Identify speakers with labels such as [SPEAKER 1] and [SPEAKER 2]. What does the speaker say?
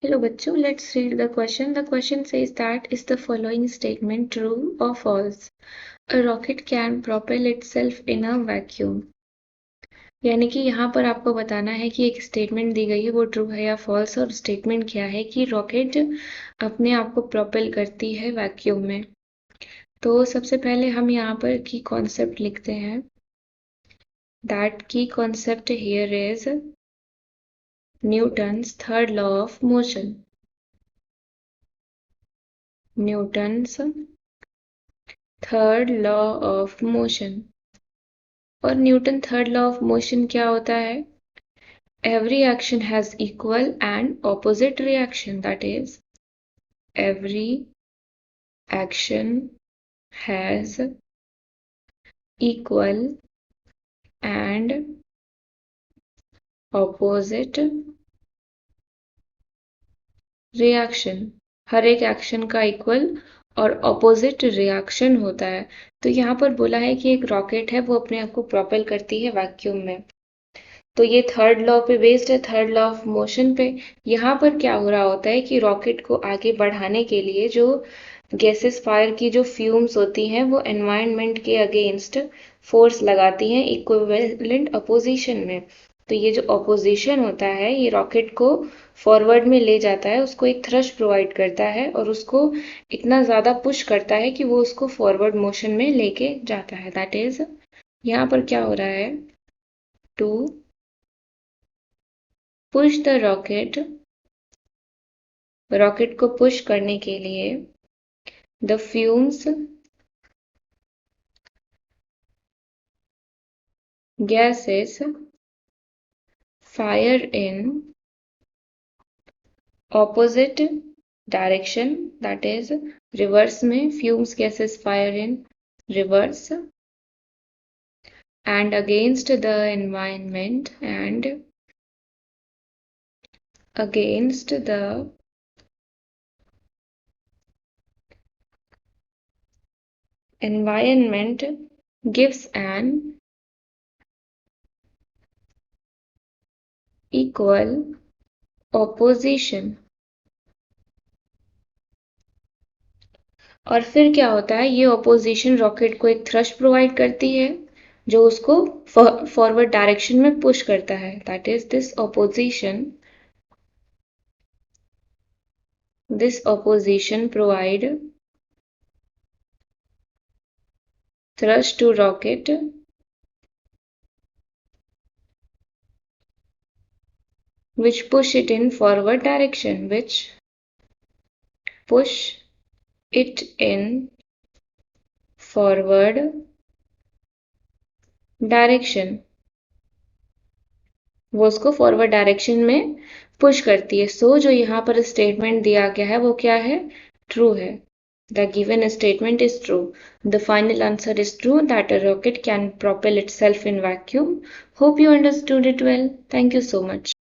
[SPEAKER 1] Hello bachcho, let's read the question. The question says that is the following statement true or false? A rocket can propel itself in a vacuum. यानी कि यहाँ पर आपको बताना है कि एक स्टेटमेंट दी गई है वो ट्रू है या फॉल्स, और स्टेटमेंट क्या है कि रॉकेट अपने आप को प्रोपेल करती है वैक्यूम में। तो सबसे पहले हम यहाँ पर की कॉन्सेप्ट लिखते हैं। That key concept here is Newton's third law of motion. Newton's third law of motion. और Newton third law of motion क्या होता है? Every action has equal and opposite reaction. That is every action has equal and opposite reaction. हर एक action का equal और opposite reaction होता है। तो यहाँ पर बोला है कि एक रॉकेट है वो अपने आप को प्रोपेल करती है वैक्यूम में। तो ये थर्ड लॉ पे बेस्ड है, थर्ड लॉ ऑफ मोशन पे। यहाँ पर क्या हो रहा होता है कि रॉकेट को आगे बढ़ाने के लिए जो गैसेस फायर की जो फ्यूम्स होती हैं वो एनवायरनमेंट के अगेंस्ट फोर्स लगाती हैं इक्विवेलेंट अपोजिशन में। तो ये जो अपोजिशन होता है ये रॉकेट को फॉरवर्ड में ले जाता है, उसको एक थ्रस्ट प्रोवाइड करता है और उसको इतना ज़्यादा पुश करता है कि वो उसको फॉरवर्ड मोशन में लेके जाता है। दैट इज यहाँ पर क्या हो रहा है? To push the rocket, rocket को पुश करने के लिए the fumes gases fire in opposite direction. That is reverse में fumes gases fire in reverse and against the environment and against the environment gives an equal opposition। और फिर क्या होता है? ये ऑपोजिशन रॉकेट को एक थ्रस्ट प्रोवाइड करती है जो उसको फॉरवर्ड डायरेक्शन में पुश करता है। That is this opposition provide thrust to rocket which push it in forward direction, which push it in forward direction। वो उसको फॉरवर्ड डायरेक्शन में पुश करती है। सो जो यहाँ पर स्टेटमेंट दिया गया है वो क्या है? ट्रू है। The given statement is true. The final answer is true that a rocket can propel itself in vacuum. Hope you understood it well. Thank you so much.